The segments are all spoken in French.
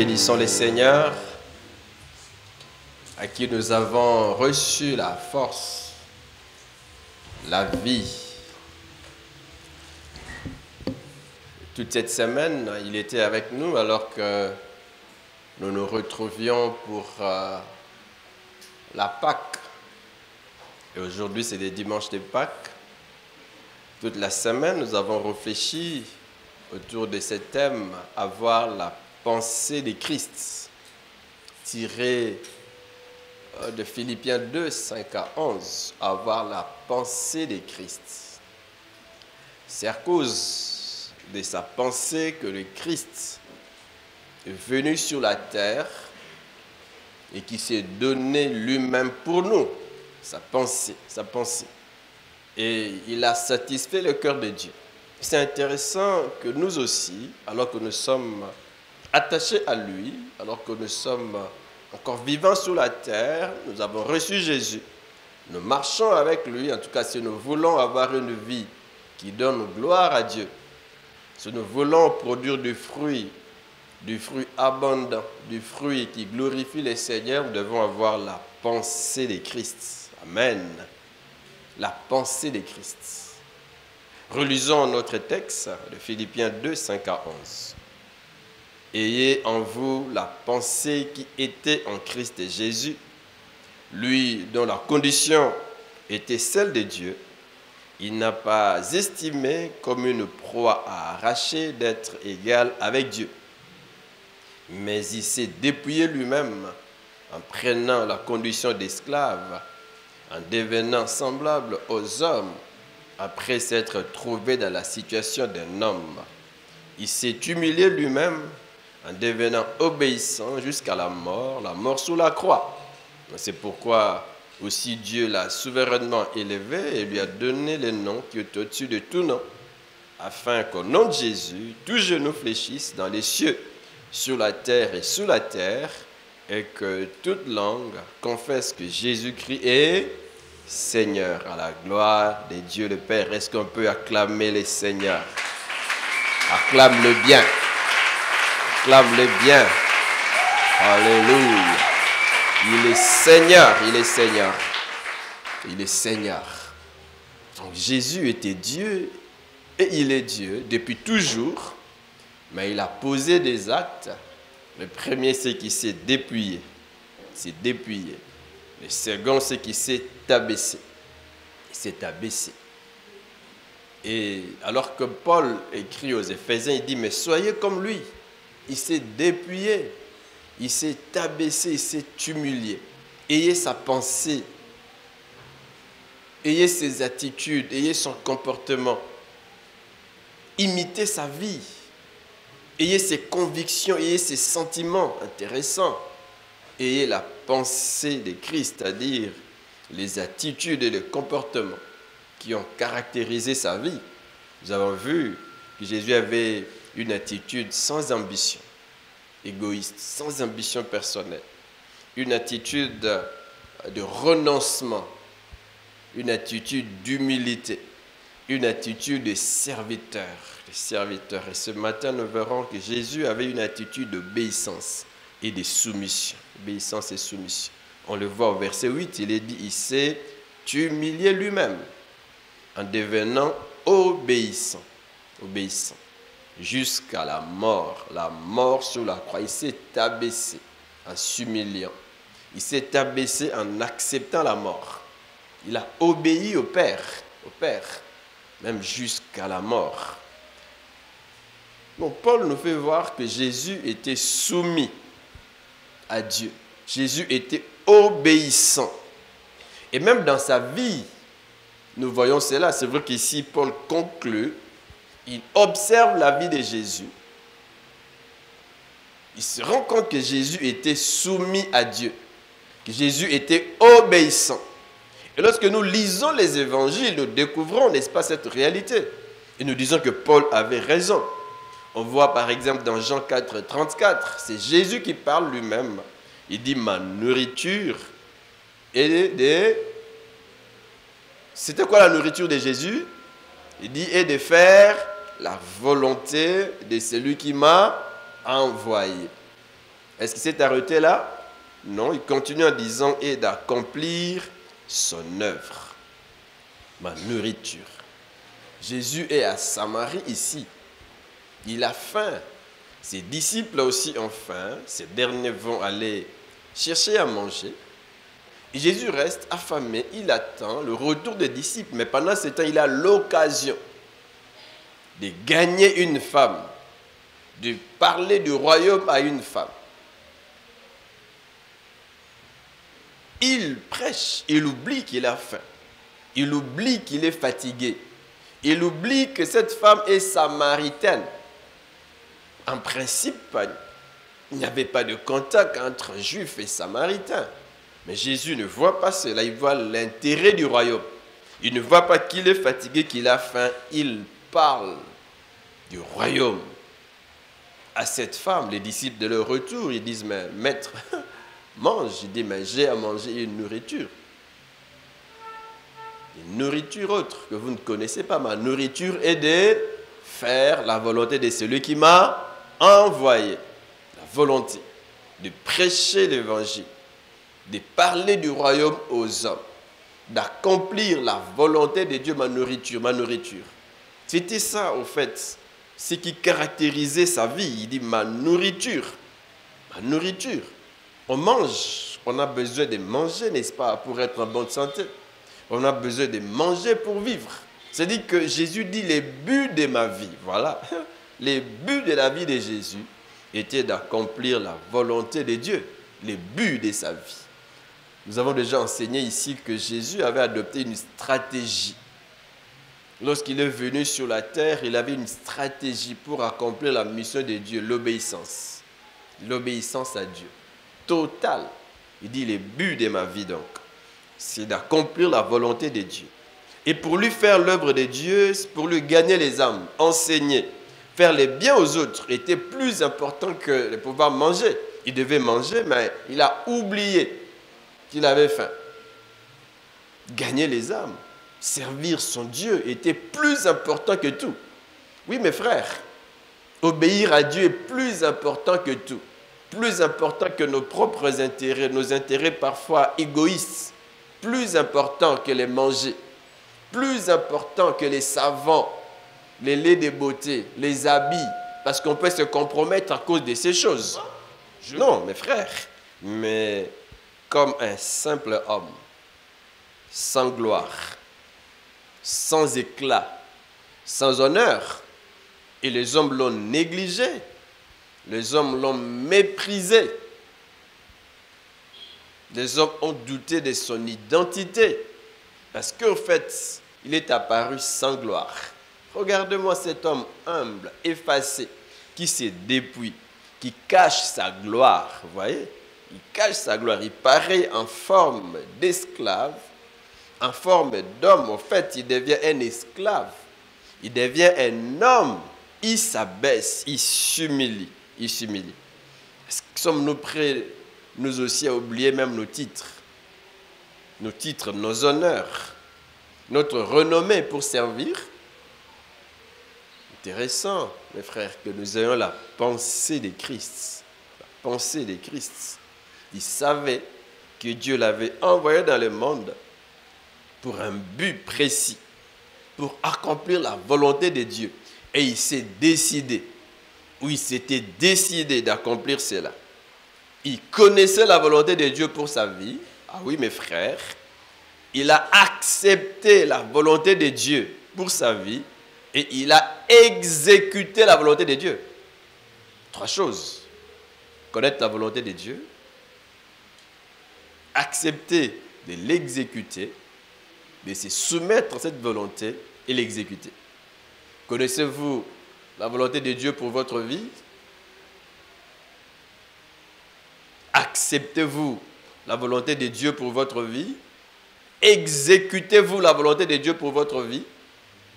bénissons les Seigneurs à qui nous avons reçu la force, la vie. Toute cette semaine, il était avec nous alors que nous nous retrouvions pour la Pâque. Et aujourd'hui, c'est les dimanches de Pâques. Toute la semaine, nous avons réfléchi autour de ce thème, avoir la pensée de Christ, tiré de Philippiens 2, 5 à 11, avoir la pensée de Christ. C'est à cause de sa pensée que le Christ est venu sur la terre et qui s'est donné lui-même pour nous, sa pensée. Et il a satisfait le cœur de Dieu. C'est intéressant que nous aussi, alors que nous sommes attachés à lui, alors que nous sommes encore vivants sur la terre, nous avons reçu Jésus, nous marchons avec lui, en tout cas si nous voulons avoir une vie qui donne gloire à Dieu, si nous voulons produire du fruit abondant, du fruit qui glorifie le Seigneur, nous devons avoir la pensée de Christ. Amen. La pensée de Christ. Relisons notre texte de Philippiens 2, 5 à 11. Ayez en vous la pensée qui était en Christ Jésus, lui dont la condition était celle de Dieu. Il n'a pas estimé comme une proie à arracher d'être égal avec Dieu, mais il s'est dépouillé lui-même en prenant la condition d'esclave, en devenant semblable aux hommes. Après s'être trouvé dans la situation d'un homme, il s'est humilié lui-même en devenant obéissant jusqu'à la mort sur la croix. C'est pourquoi aussi Dieu l'a souverainement élevé et lui a donné le nom qui est au-dessus de tout nom, afin qu'au nom de Jésus, tout genou fléchisse dans les cieux, sur la terre et sous la terre, et que toute langue confesse que Jésus-Christ est Seigneur, à la gloire de Dieu le Père. Est-ce qu'on peut acclamer le Seigneur? Acclame-le bien. Acclame-le bien. Alléluia. Il est Seigneur, il est Seigneur. Il est Seigneur. Donc Jésus était Dieu et il est Dieu depuis toujours, mais il a posé des actes. Le premier, c'est qu'il s'est dépouillé. Il s'est dépouillé. Le second, c'est qu'il s'est abaissé. Il s'est abaissé. Et alors que Paul écrit aux Éphésiens, il dit, mais soyez comme lui. Il s'est dépouillé. Il s'est abaissé, il s'est humilié. Ayez sa pensée. Ayez ses attitudes. Ayez son comportement. Imitez sa vie. Ayez ses convictions. Ayez ses sentiments intéressants. Ayez la pensée de Christ, c'est-à-dire les attitudes et les comportements qui ont caractérisé sa vie. Nous avons vu que Jésus avait une attitude sans ambition, égoïste, sans ambition personnelle, une attitude de renoncement, une attitude d'humilité, une attitude de serviteur. Et ce matin, nous verrons que Jésus avait une attitude d'obéissance et de soumission. Obéissance et soumission. On le voit au verset 8, il est dit, il s'est humilié lui-même en devenant obéissant, jusqu'à la mort sur la croix. Il s'est abaissé en s'humiliant. Il s'est abaissé en acceptant la mort. Il a obéi au Père, même jusqu'à la mort. Donc Paul nous fait voir que Jésus était soumis à Dieu. Jésus était obéissant. Et même dans sa vie, nous voyons cela. C'est vrai qu'ici, Paul conclut, il observe la vie de Jésus. Il se rend compte que Jésus était soumis à Dieu, que Jésus était obéissant. Et lorsque nous lisons les évangiles, nous découvrons, n'est-ce pas, cette réalité. Et nous disons que Paul avait raison. On voit par exemple dans Jean 4, 34, c'est Jésus qui parle lui-même. Il dit, ma nourriture est de... C'était quoi la nourriture de Jésus? Il dit, et de faire la volonté de celui qui m'a envoyé. Est-ce qu'il s'est arrêté là? Non, il continue en disant « et d'accomplir son œuvre ». Ma nourriture. Jésus est à Samarie ici. Il a faim. Ses disciples aussi ont faim. Ces derniers vont aller chercher à manger. Et Jésus reste affamé. Il attend le retour des disciples. Mais pendant ce temps, il a l'occasion de gagner une femme, de parler du royaume à une femme. Il prêche. Il oublie qu'il a faim. Il oublie qu'il est fatigué. Il oublie que cette femme est samaritaine. En principe, il n'y avait pas de contact entre juifs et samaritains. Mais Jésus ne voit pas cela. Il voit l'intérêt du royaume. Il ne voit pas qu'il est fatigué, qu'il a faim. Il parle du royaume à cette femme. Les disciples de leur retour, ils disent, mais maître, mange. Il dit, mais j'ai à manger une nourriture. Une nourriture autre que vous ne connaissez pas. Ma nourriture est de faire la volonté de celui qui m'a envoyé. La volonté de prêcher l'évangile, de parler du royaume aux hommes, d'accomplir la volonté de Dieu, ma nourriture, ma nourriture. C'était ça, au fait, ce qui caractérisait sa vie. Il dit, ma nourriture, ma nourriture. On mange, on a besoin de manger, n'est-ce pas, pour être en bonne santé. On a besoin de manger pour vivre. C'est-à-dire que Jésus dit, les buts de ma vie, voilà, les buts de la vie de Jésus étaient d'accomplir la volonté de Dieu, les buts de sa vie. Nous avons déjà enseigné ici que Jésus avait adopté une stratégie. Lorsqu'il est venu sur la terre, il avait une stratégie pour accomplir la mission de Dieu, l'obéissance. L'obéissance à Dieu, totale. Il dit, les buts de ma vie donc, c'est d'accomplir la volonté de Dieu. Et pour lui faire l'œuvre de Dieu, pour lui gagner les âmes, enseigner, faire les biens aux autres, était plus important que de pouvoir manger. Il devait manger, mais il a oublié qu'il avait faim. Gagner les âmes, servir son Dieu était plus important que tout. Oui, mes frères, obéir à Dieu est plus important que tout. Plus important que nos propres intérêts, nos intérêts parfois égoïstes. Plus important que les manger, plus important que les savants, les laits de beauté, les habits, parce qu'on peut se compromettre à cause de ces choses. Non, mes frères, mais comme un simple homme, sans gloire, sans éclat, sans honneur, et les hommes l'ont négligé, les hommes l'ont méprisé. Les hommes ont douté de son identité. Parce qu'en fait, il est apparu sans gloire. Regardez-moi cet homme humble, effacé, qui se dépouille, qui cache sa gloire. Vous voyez? Il cache sa gloire. Il paraît en forme d'esclave, en forme d'homme. En fait, il devient un esclave. Il devient un homme. Il s'abaisse, il s'humilie. Il s'humilie. Sommes-nous prêts, nous aussi, à oublier même nos titres, nos honneurs, notre renommée pour servir? Intéressant, mes frères, que nous ayons la pensée de Christ. La pensée de Christ. Il savait que Dieu l'avait envoyé dans le monde pour un but précis, pour accomplir la volonté de Dieu. Et il s'est décidé, ou il s'était décidé d'accomplir cela. Il connaissait la volonté de Dieu pour sa vie. Ah oui, mes frères. Il a accepté la volonté de Dieu pour sa vie et il a exécuté la volonté de Dieu. 3 choses. Connaître la volonté de Dieu, accepter de l'exécuter, de se soumettre à cette volonté et l'exécuter. Connaissez-vous la volonté de Dieu pour votre vie? Acceptez-vous la volonté de Dieu pour votre vie? Exécutez-vous la volonté de Dieu pour votre vie?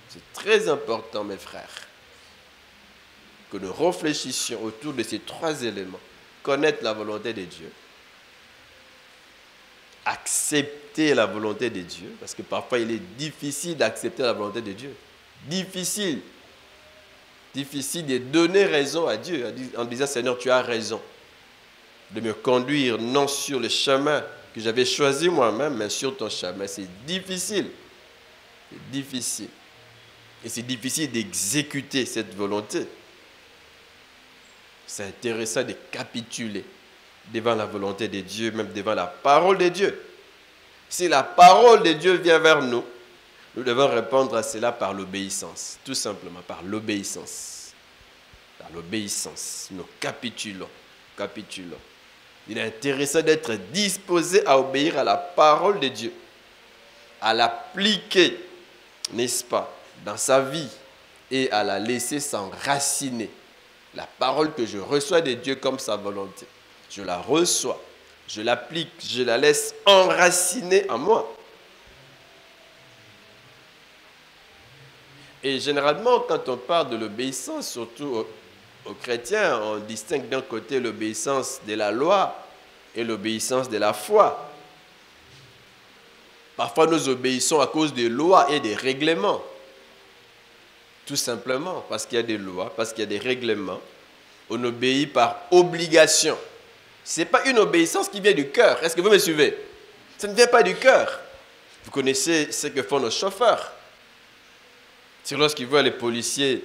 C'est très important, mes frères, que nous réfléchissions autour de ces 3 éléments. Connaître la volonté de Dieu, accepter la volonté de Dieu, parce que parfois il est difficile d'accepter la volonté de Dieu. Difficile de donner raison à Dieu en disant, Seigneur, tu as raison. de me conduire non sur le chemin que j'avais choisi moi-même, mais sur ton chemin. C'est difficile. C'est difficile. Et c'est difficile d'exécuter cette volonté. C'est intéressant de capituler devant la volonté de Dieu, même devant la parole de Dieu. Si la parole de Dieu vient vers nous, nous devons répondre à cela par l'obéissance. Tout simplement, par l'obéissance. Par l'obéissance. Nous capitulons. Capitulons. Il est intéressant d'être disposé à obéir à la parole de Dieu, à l'appliquer, n'est-ce pas, dans sa vie et à la laisser s'enraciner. La parole que je reçois de Dieu comme sa volonté, je la reçois, je l'applique, je la laisse enraciner en moi. Et généralement, quand on parle de l'obéissance, surtout aux chrétiens, on distingue d'un côté l'obéissance de la loi et l'obéissance de la foi. Parfois, nous obéissons à cause des lois et des règlements. Tout simplement, parce qu'il y a des lois, parce qu'il y a des règlements. On obéit par obligation. Ce n'est pas une obéissance qui vient du cœur. Est-ce que vous me suivez? Ça ne vient pas du cœur. Vous connaissez ce que font nos chauffeurs. C'est lorsqu'ils voient les policiers,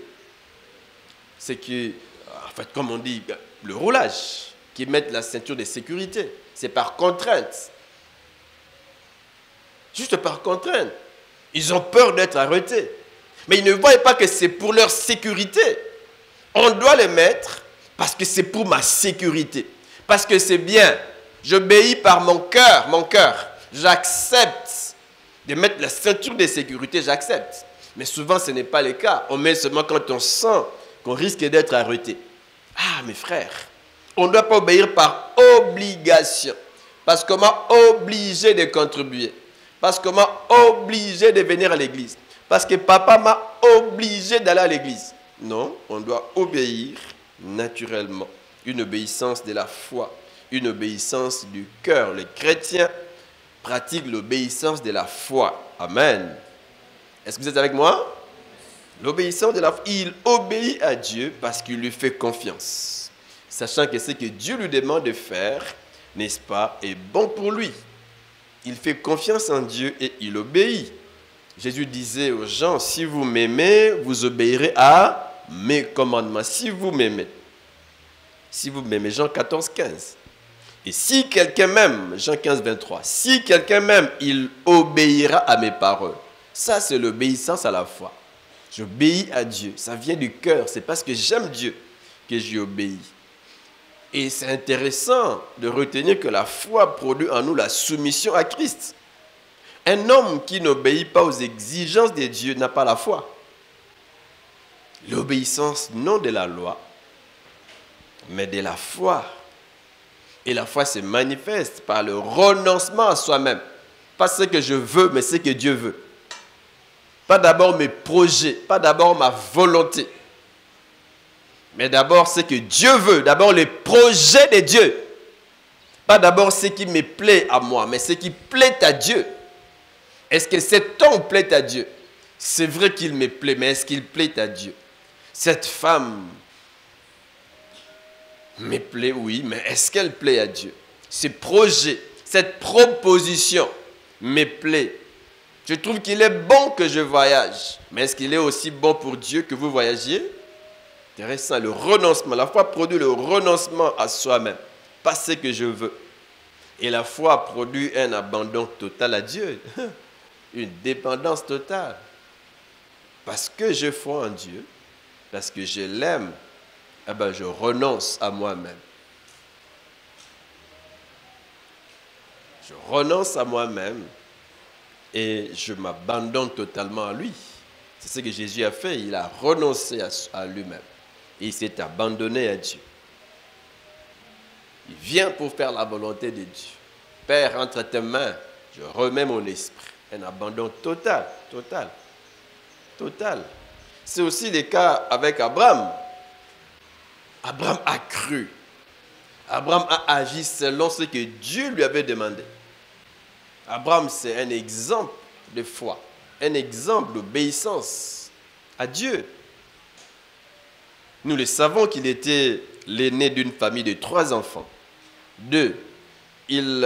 c'est que, en fait, comme on dit, le roulage, qui mettent la ceinture de sécurité. C'est par contrainte. Juste par contrainte. Ils ont peur d'être arrêtés. Mais ils ne voient pas que c'est pour leur sécurité. On doit les mettre parce que c'est pour ma sécurité. Parce que c'est bien. J'obéis par mon cœur. Mon cœur. J'accepte de mettre la ceinture de sécurité. J'accepte. Mais souvent, ce n'est pas le cas. On met seulement quand on sent qu'on risque d'être arrêté. Ah, mes frères, on ne doit pas obéir par obligation. Parce qu'on m'a obligé de contribuer. Parce qu'on m'a obligé de venir à l'église. Parce que papa m'a obligé d'aller à l'église. Non, on doit obéir naturellement. Une obéissance de la foi. Une obéissance du cœur. Les chrétiens pratiquent l'obéissance de la foi. Amen. Est-ce que vous êtes avec moi? L'obéissance de la foi. Il obéit à Dieu parce qu'il lui fait confiance. Sachant que ce que Dieu lui demande de faire, n'est-ce pas, est bon pour lui. Il fait confiance en Dieu et il obéit. Jésus disait aux gens, si vous m'aimez, vous obéirez à mes commandements. Si vous m'aimez. Si vous m'aimez, Jean 14, 15. Et si quelqu'un m'aime, Jean 15, 23. Si quelqu'un m'aime, il obéira à mes paroles. Ça, c'est l'obéissance à la foi. J'obéis à Dieu. Ça vient du cœur. C'est parce que j'aime Dieu que j'y obéis. Et c'est intéressant de retenir que la foi produit en nous la soumission à Christ. Un homme qui n'obéit pas aux exigences de Dieu n'a pas la foi. L'obéissance non de la loi, mais de la foi. Et la foi se manifeste par le renoncement à soi-même. Pas ce que je veux, mais ce que Dieu veut. Pas d'abord mes projets, pas d'abord ma volonté. Mais d'abord ce que Dieu veut, d'abord les projets de Dieu. Pas d'abord ce qui me plaît à moi, mais ce qui plaît à Dieu. Est-ce que cet homme plaît à Dieu? C'est vrai qu'il me plaît, mais est-ce qu'il plaît à Dieu? Cette femme me plaît, oui, mais est-ce qu'elle plaît à Dieu? Ce projet, cette proposition me plaît. Je trouve qu'il est bon que je voyage, mais est-ce qu'il est aussi bon pour Dieu que vous voyagiez? Intéressant, le renoncement. La foi produit le renoncement à soi-même, pas ce que je veux. Et la foi produit un abandon total à Dieu, une dépendance totale. Parce que je crois en Dieu, parce que je l'aime, eh ben je renonce à moi-même. Je renonce à moi-même et je m'abandonne totalement à lui. C'est ce que Jésus a fait. Il a renoncé à lui-même. Et il s'est abandonné à Dieu. Il vient pour faire la volonté de Dieu. Père, entre tes mains, je remets mon esprit. Un abandon total, total, total. C'est aussi le cas avec Abraham. Abraham a cru. Abraham a agi selon ce que Dieu lui avait demandé. Abraham, c'est un exemple de foi, un exemple d'obéissance à Dieu. Nous le savons qu'il était l'aîné d'une famille de 3 enfants. 2, il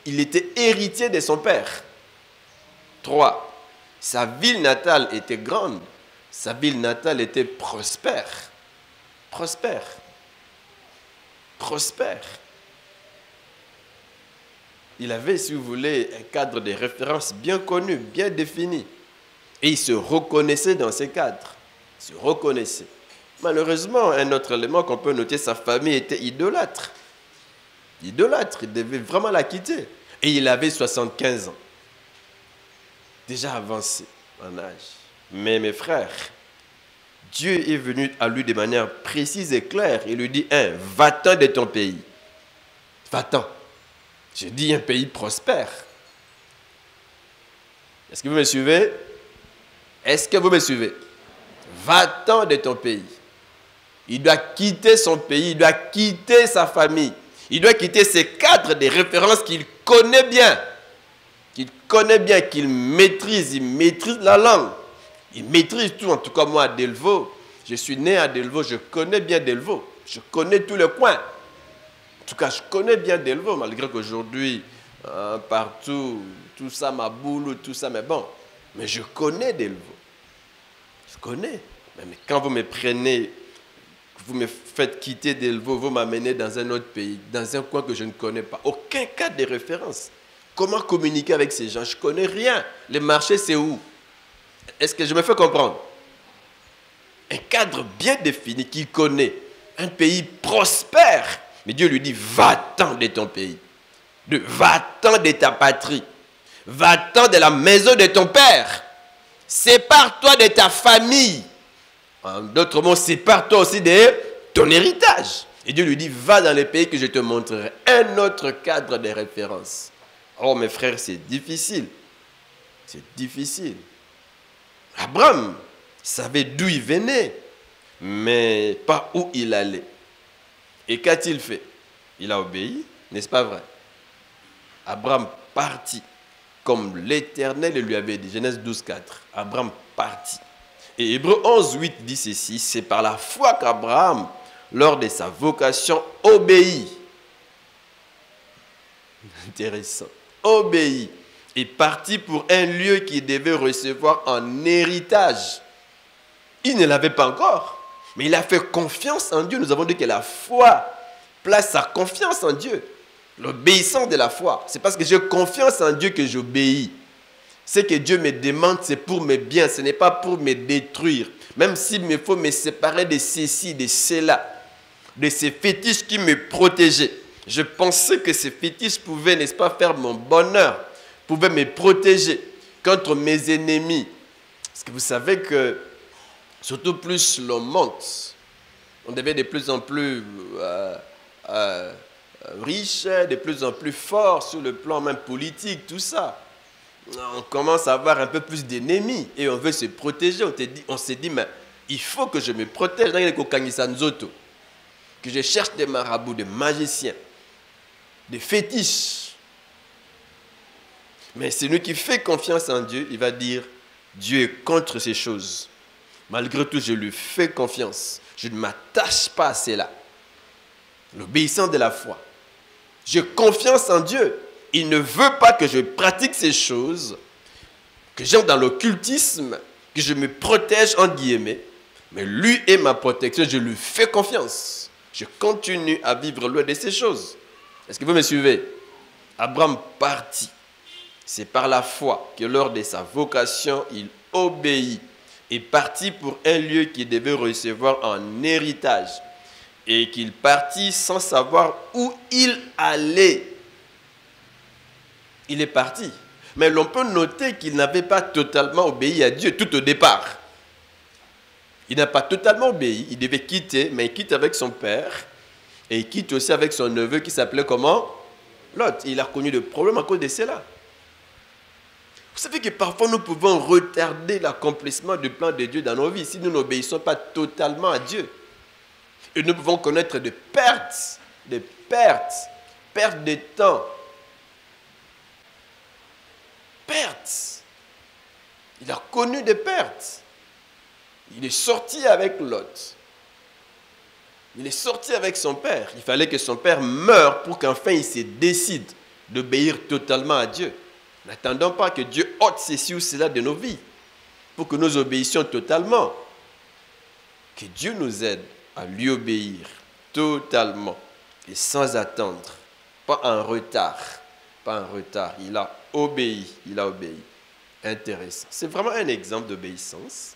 était héritier de son père. 3, sa ville natale était grande. Sa ville natale était prospère. Prospère. Prospère. Il avait, si vous voulez, un cadre de référence bien connu, bien défini. Et il se reconnaissait dans ces cadres. Il se reconnaissait. Malheureusement, un autre élément qu'on peut noter, sa famille était idolâtre. Idolâtre, il devait vraiment la quitter. Et il avait 75 ans. Déjà avancé en âge. Mais mes frères, Dieu est venu à lui de manière précise et claire. Il lui dit, va-t'en de ton pays. Va-t'en. Je dis un pays prospère. Est-ce que vous me suivez? Est-ce que vous me suivez? Va-t'en de ton pays. Il doit quitter son pays, il doit quitter sa famille. Il doit quitter ses cadres de référence qu'il connaît bien. Qu'il connaît bien, qu'il maîtrise. Il maîtrise la langue. Il maîtrise tout. En tout cas, moi, à Delvaux, je suis né à Delvaux, je connais bien Delvaux. Je connais tous les coins. En tout cas, je connais bien Delvaux, malgré qu'aujourd'hui, partout, tout ça m'aboule, tout ça, mais bon. Mais je connais Delvaux. Je connais. Mais quand vous me prenez, vous me faites quitter Delvaux, vous m'amenez dans un autre pays, dans un coin que je ne connais pas. Aucun cadre de référence. Comment communiquer avec ces gens? Je ne connais rien. Le marché, c'est où? Est-ce que je me fais comprendre? Un cadre bien défini qu'il connaît. Un pays prospère. Mais Dieu lui dit, va-t'en de ton pays. Va-t'en de ta patrie. Va-t'en de la maison de ton père. Sépare-toi de ta famille. En d'autres mots, sépare-toi aussi de ton héritage. Et Dieu lui dit, va dans les pays que je te montrerai. Un autre cadre de référence. Oh mes frères, c'est difficile. C'est difficile. Abraham savait d'où il venait, mais pas où il allait. Et qu'a-t-il fait? Il a obéi, n'est-ce pas vrai? Abraham partit, comme l'Éternel lui avait dit. Genèse 12, 4. Abraham partit. Et Hébreux 11, 8 dit ceci, c'est par la foi qu'Abraham, lors de sa vocation, obéit. Intéressant. Obéit. Et partit pour un lieu qu'il devait recevoir en héritage. Il ne l'avait pas encore, mais il a fait confiance en Dieu. Nous avons dit que la foi place sa confiance en Dieu. L'obéissance de la foi. C'est parce que j'ai confiance en Dieu que j'obéis. Ce que Dieu me demande, c'est pour mes biens. Ce n'est pas pour me détruire. Même s'il me faut me séparer de ceci, de cela, de ces fétiches qui me protégeaient. Je pensais que ces fétiches pouvaient, n'est-ce pas, faire mon bonheur, pouvaient me protéger contre mes ennemis. Parce que vous savez que, surtout plus l'on monte, on devient de plus en plus riche, de plus en plus fort sur le plan même politique, tout ça. On commence à avoir un peu plus d'ennemis et on veut se protéger. On s'est dit, mais il faut que je me protège. Que je cherche des marabouts, des magiciens, des fétiches. Mais celui qui fait confiance en Dieu, il va dire, Dieu est contre ces choses. Malgré tout, je lui fais confiance. Je ne m'attache pas à cela. L'obéissance de la foi. J'ai confiance en Dieu. Il ne veut pas que je pratique ces choses, que j'entre dans l'occultisme, que je me protège en guillemets. Mais lui est ma protection, je lui fais confiance. Je continue à vivre loin de ces choses. Est-ce que vous me suivez? Abraham partit. C'est par la foi que lors de sa vocation, il obéit et partit pour un lieu qu'il devait recevoir en héritage. Et qu'il partit sans savoir où il allait. Il est parti. Mais l'on peut noter qu'il n'avait pas totalement obéi à Dieu tout au départ. Il n'a pas totalement obéi. Il devait quitter, mais il quitte avec son père. Et il quitte aussi avec son neveu qui s'appelait comment? Lot. Il a connu des problèmes à cause de cela. Vous savez que parfois nous pouvons retarder l'accomplissement du plan de Dieu dans nos vies si nous n'obéissons pas totalement à Dieu. Et nous pouvons connaître des pertes de temps. Pertes. Il a connu des pertes. Il est sorti avec Lot. Il est sorti avec son père. Il fallait que son père meure pour qu'enfin il se décide d'obéir totalement à Dieu. N'attendons pas que Dieu ôte ceci ou cela de nos vies pour que nous obéissions totalement. Que Dieu nous aide à lui obéir totalement et sans attendre. Pas en retard. Pas en retard. Il a obéi. Il a obéi. Intéressant. C'est vraiment un exemple d'obéissance.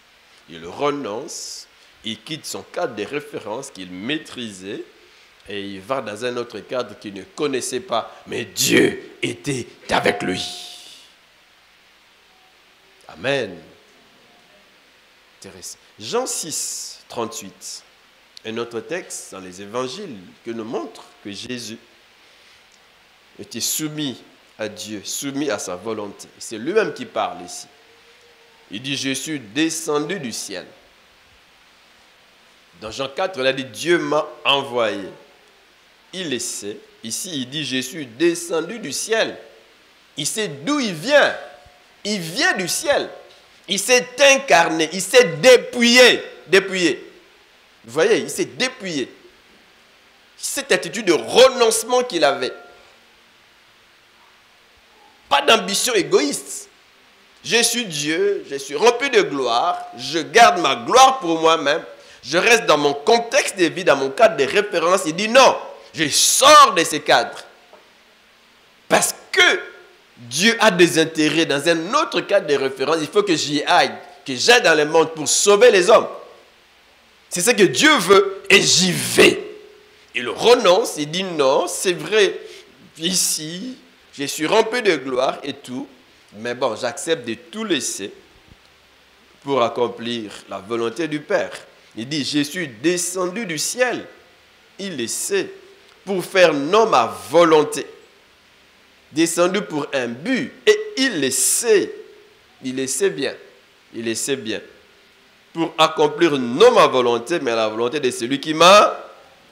Il renonce. Il quitte son cadre de référence qu'il maîtrisait et il va dans un autre cadre qu'il ne connaissait pas. Mais Dieu était avec lui. Amen. Intéressant. Jean 6, 38. Un autre texte dans les évangiles qui nous montre que Jésus était soumis à Dieu, soumis à sa volonté. C'est lui-même qui parle ici. Il dit, je suis descendu du ciel. Dans Jean 4, il a dit, Dieu m'a envoyé. Il le sait. Ici, il dit, je suis descendu du ciel. Il sait d'où il vient. Il vient du ciel. Il s'est incarné. Il s'est dépouillé. Dépouillé. Vous voyez, il s'est dépouillé. Cette attitude de renoncement qu'il avait. Pas d'ambition égoïste. Je suis Dieu, je suis rempli de gloire, je garde ma gloire pour moi-même, je reste dans mon contexte de vie, dans mon cadre de référence. Il dit non, je sors de ces cadres. Parce que Dieu a des intérêts dans un autre cadre de référence, il faut que j'y aille, que j'aille dans le monde pour sauver les hommes. C'est ce que Dieu veut et j'y vais. Il renonce, il dit non, c'est vrai, ici, je suis rempli de gloire et tout, mais bon, j'accepte de tout laisser pour accomplir la volonté du Père. Il dit, je suis descendu du ciel, il le sait, pour faire non ma volonté. Descendu pour un but, et il le sait bien, il le sait bien. Pour accomplir non ma volonté, mais la volonté de celui qui m'a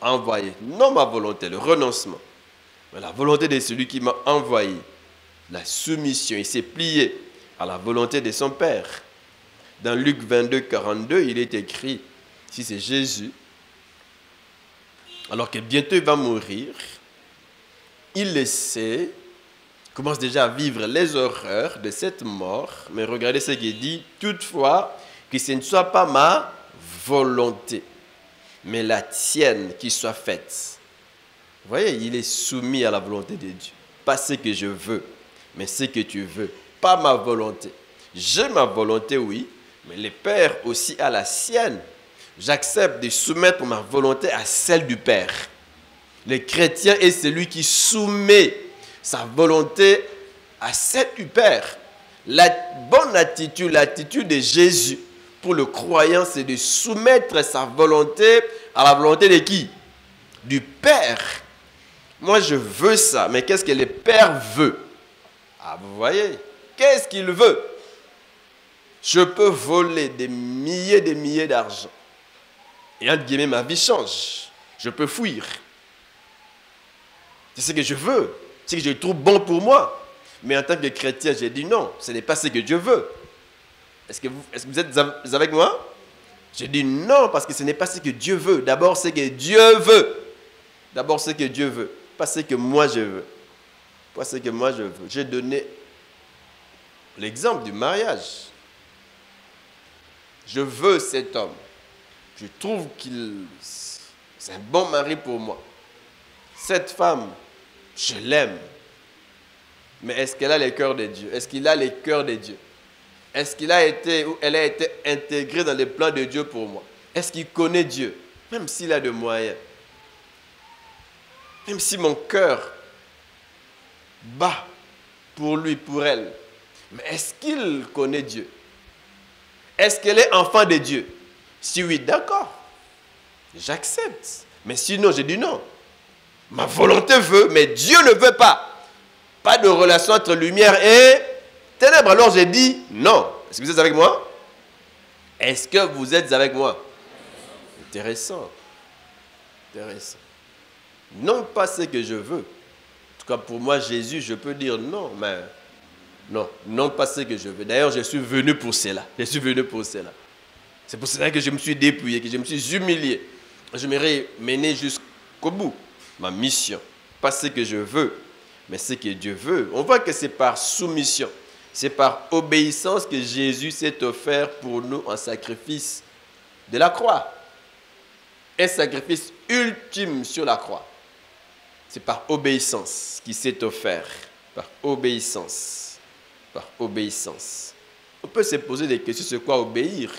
envoyé. Non ma volonté, le renoncement. Mais la volonté de celui qui m'a envoyé. La soumission, il s'est plié à la volonté de son Père. Dans Luc 22, 42, il est écrit, si c'est Jésus, alors que bientôt il va mourir, il le sait, commence déjà à vivre les horreurs de cette mort, mais regardez ce qu'il dit, toutefois, que ce ne soit pas ma volonté, mais la tienne qui soit faite. Vous voyez, il est soumis à la volonté de Dieu. Pas ce que je veux, mais ce que tu veux. Pas ma volonté. J'ai ma volonté, oui, mais le Père aussi a la sienne. J'accepte de soumettre ma volonté à celle du Père. Le chrétien est celui qui soumet sa volonté à celle du Père. La bonne attitude, l'attitude de Jésus pour le croyant, c'est de soumettre sa volonté à la volonté de qui? Du Père. Moi, je veux ça, mais qu'est-ce que le Père veut? Ah, vous voyez, qu'est-ce qu'il veut? Je peux voler des milliers d'argent. Et entre guillemets, ma vie change. Je peux fuir. C'est ce que je veux. C'est ce que je trouve bon pour moi. Mais en tant que chrétien, j'ai dit non, ce n'est pas ce que Dieu veut. Est-ce que vous êtes avec moi? J'ai dit non, parce que ce n'est pas ce que Dieu veut. D'abord, ce que Dieu veut. D'abord, ce que Dieu veut. Pas ce que moi je veux. Pas ce que moi je veux. J'ai donné l'exemple du mariage. Je veux cet homme. Je trouve qu'il c'est un bon mari pour moi. Cette femme, je l'aime. Mais est-ce qu'elle a le cœur de Dieu? Est-ce qu'il a le cœur de Dieu? Est-ce qu'il a été ou elle a été intégrée dans les plans de Dieu pour moi? Est-ce qu'il connaît Dieu? Même s'il a de moyens. Même si mon cœur bat pour lui, pour elle. Mais est-ce qu'il connaît Dieu? Est-ce qu'elle est enfant de Dieu? Si oui, d'accord. J'accepte. Mais sinon, je dis non. Ma volonté veut, mais Dieu ne veut pas. Pas de relation entre lumière et ténèbres. Alors j'ai dit non. Est-ce que vous êtes avec moi? Est-ce que vous êtes avec moi? Intéressant. Intéressant. Non pas ce que je veux. En tout cas, pour moi, Jésus, je peux dire non, mais non pas ce que je veux. D'ailleurs, je suis venu pour cela. Je suis venu pour cela. C'est pour cela que je me suis dépouillé, que je me suis humilié, j'aimerais mener jusqu'au bout ma mission. Pas ce que je veux, mais ce que Dieu veut. On voit que c'est par soumission, c'est par obéissance que Jésus s'est offert pour nous en sacrifice de la croix. Un sacrifice ultime sur la croix. C'est par obéissance qu'il s'est offert. Par obéissance. Par obéissance. On peut se poser des questions sur quoi obéir.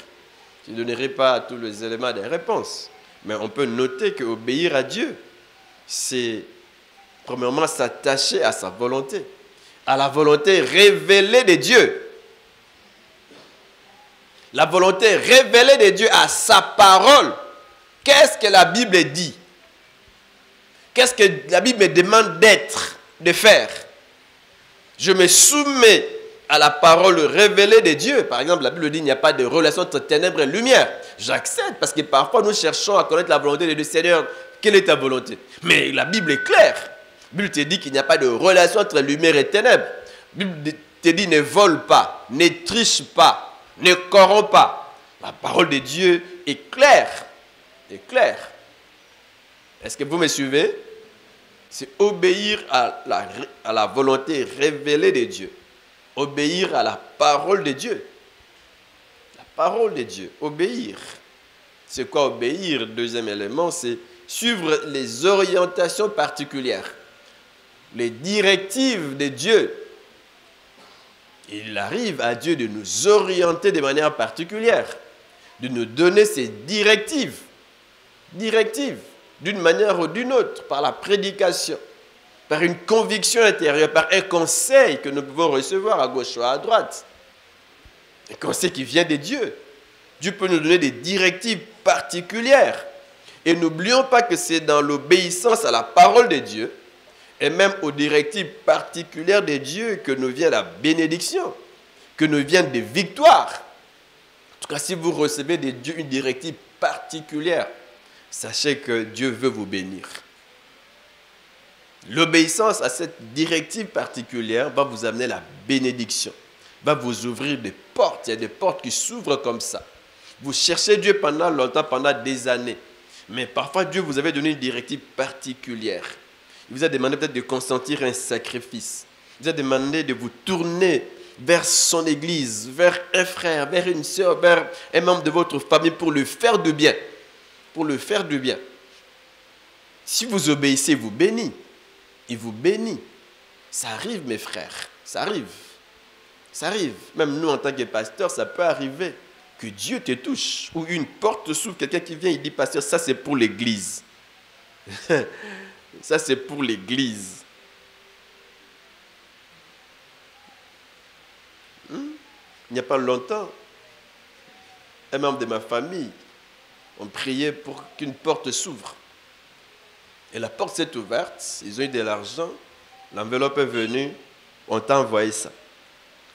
Je ne donnerai pas à tous les éléments des réponses. Mais on peut noter qu'obéir à Dieu, c'est premièrement s'attacher à sa volonté, à la volonté révélée de Dieu. La volonté révélée de Dieu à sa parole. Qu'est-ce que la Bible dit? Qu'est-ce que la Bible me demande d'être, de faire? Je me soumets à la parole révélée de Dieu. Par exemple, la Bible dit qu'il n'y a pas de relation entre ténèbres et lumière. J'accepte parce que parfois nous cherchons à connaître la volonté de Dieu. Seigneur, quelle est ta volonté? Mais la Bible est claire. La Bible te dit qu'il n'y a pas de relation entre lumière et ténèbres. La Bible te dit ne vole pas, ne triche pas, ne corrompt pas. La parole de Dieu est claire. Est claire. Est-ce que vous me suivez? C'est obéir à la volonté révélée de Dieu. Obéir à la parole de Dieu. La parole de Dieu. Obéir. C'est quoi obéir? Deuxième élément, c'est suivre les orientations particulières. Les directives de Dieu. Il arrive à Dieu de nous orienter de manière particulière. De nous donner ses directives. Directives. D'une manière ou d'une autre, par la prédication, par une conviction intérieure, par un conseil que nous pouvons recevoir à gauche ou à droite. Un conseil qui vient de Dieu. Dieu peut nous donner des directives particulières. Et n'oublions pas que c'est dans l'obéissance à la parole de Dieu et même aux directives particulières de Dieu que nous vient la bénédiction, que nous viennent des victoires. En tout cas, si vous recevez de Dieu une directive particulière, sachez que Dieu veut vous bénir. L'obéissance à cette directive particulière va vous amener la bénédiction, va vous ouvrir des portes. Il y a des portes qui s'ouvrent comme ça. Vous cherchez Dieu pendant longtemps, pendant des années. Mais parfois, Dieu vous avait donné une directive particulière. Il vous a demandé peut-être de consentir un sacrifice. Il vous a demandé de vous tourner vers son église, vers un frère, vers une soeur, vers un membre de votre famille pour lui faire du bien. Pour le faire du bien. Si vous obéissez, vous bénit. Il vous bénit. Ça arrive, mes frères. Ça arrive. Ça arrive. Même nous, en tant que pasteurs, ça peut arriver que Dieu te touche. Ou une porte s'ouvre, quelqu'un qui vient, il dit, pasteur, ça c'est pour l'église. Ça c'est pour l'église. Il n'y a pas longtemps, un membre de ma famille, on priait pour qu'une porte s'ouvre. Et la porte s'est ouverte, ils ont eu de l'argent, l'enveloppe est venue, on t'a envoyé ça.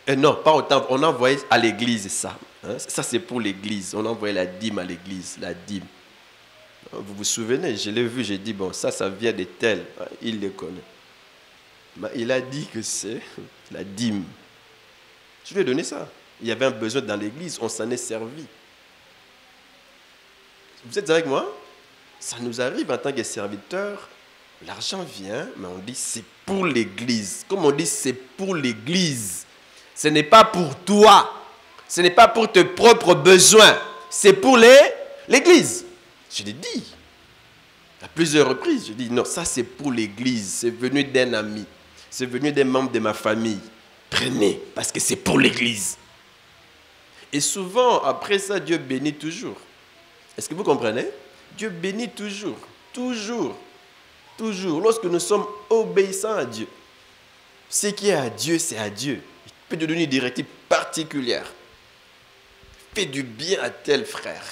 Et non, pas autant, on a envoyé à l'église ça. Hein? Ça c'est pour l'église, on a envoyé la dîme à l'église, la dîme. Vous vous souvenez, je l'ai vu, j'ai dit, bon, ça vient de tel, il le connaît. Mais il a dit que c'est la dîme. Je lui ai donné ça. Il y avait un besoin dans l'église, on s'en est servi. Vous êtes avec moi? Ça nous arrive en tant que serviteurs. L'argent vient, mais on dit c'est pour l'église. Comme on dit c'est pour l'église. Ce n'est pas pour toi. Ce n'est pas pour tes propres besoins. C'est pour l'église. Je l'ai dit. À plusieurs reprises, je dis non, ça c'est pour l'église. C'est venu d'un ami. C'est venu d'un membre de ma famille. Prenez, parce que c'est pour l'église. Et souvent, après ça, Dieu bénit toujours. Est-ce que vous comprenez? Dieu bénit toujours, toujours, toujours. Lorsque nous sommes obéissants à Dieu, ce qui est à Dieu, c'est à Dieu. Il peut te donner une directive particulière. Fais du bien à tel frère.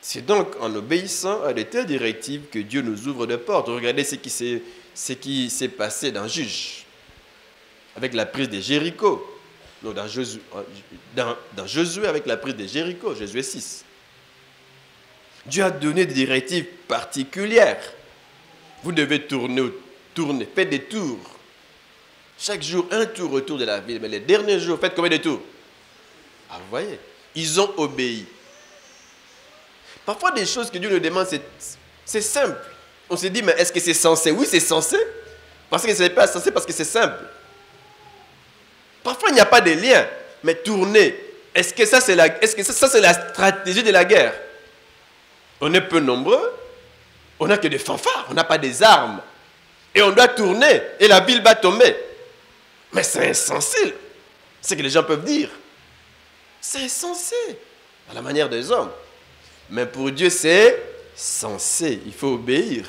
C'est donc en obéissant à de telles directives que Dieu nous ouvre des portes. Regardez ce qui s'est passé dans Juge, avec la prise de Jéricho. Non, dans Josué avec la prise de Jéricho, Josué 6. Dieu a donné des directives particulières. Vous devez tourner, faites des tours. Chaque jour, un tour autour de la ville. Mais les derniers jours, faites combien de tours? Ah, vous voyez, ils ont obéi. Parfois, des choses que Dieu nous demande, c'est simple. On se dit, mais est-ce que c'est censé? Oui, c'est censé. Parce que ce n'est pas censé, parce que c'est simple. Parfois, il n'y a pas de lien. Mais tourner, est-ce que ça, c'est la stratégie de la guerre? On est peu nombreux. On n'a que des fanfares. On n'a pas des armes. Et on doit tourner. Et la ville va tomber. Mais c'est insensé. C'est ce que les gens peuvent dire. C'est insensé. À la manière des hommes. Mais pour Dieu, c'est censé. Il faut obéir.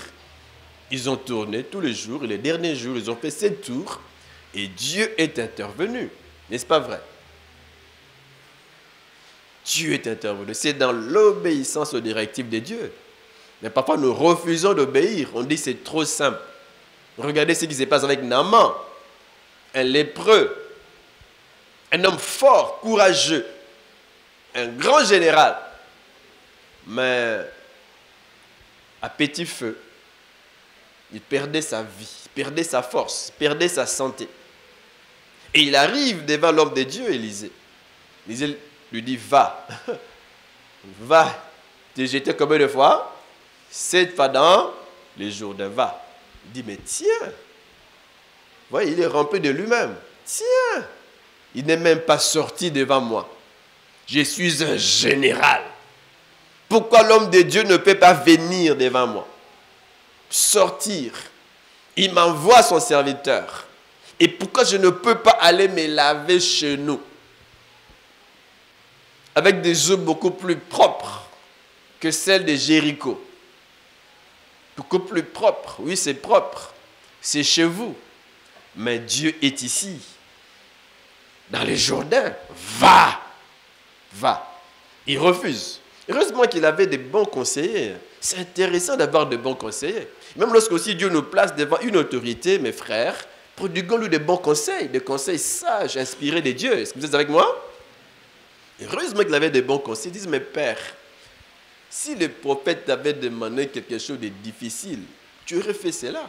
Ils ont tourné tous les jours. Et les derniers jours, ils ont fait 7 tours. Et Dieu est intervenu. N'est-ce pas vrai? Dieu est intervenu. C'est dans l'obéissance aux directives de Dieu. Mais parfois, nous refusons d'obéir. On dit que c'est trop simple. Regardez ce qui se passe avec Naaman. Un lépreux. Un homme fort, courageux. Un grand général. Mais à petit feu, il perdait sa vie, il perdait sa force, il perdait sa santé. Et il arrive devant l'homme de Dieu, Élisée. Élisée lui dit, va, va te jeter combien de fois? 7 fois dans les jours de va. Il dit, mais tiens, voyez, il est rempli de lui-même. Tiens, il n'est même pas sorti devant moi. Je suis un général. Pourquoi l'homme de Dieu ne peut pas venir devant moi? Sortir. Il m'envoie son serviteur. Et pourquoi je ne peux pas aller me laver chez nous? Avec des eaux beaucoup plus propres que celles de Jéricho. Beaucoup plus propres. Oui, c'est propre. C'est chez vous. Mais Dieu est ici. Dans les Jourdains. Va. Va. Il refuse. Heureusement qu'il avait des bons conseillers. C'est intéressant d'avoir de bons conseillers. Même lorsque aussi Dieu nous place devant une autorité, mes frères, prodiguons-lui de bons conseils, des conseils sages, inspirés de Dieu. Est-ce que vous êtes avec moi? Heureusement qu'il avait des bons conseils. Ils disent, mais père, si le prophète t'avait demandé quelque chose de difficile, tu aurais fait cela.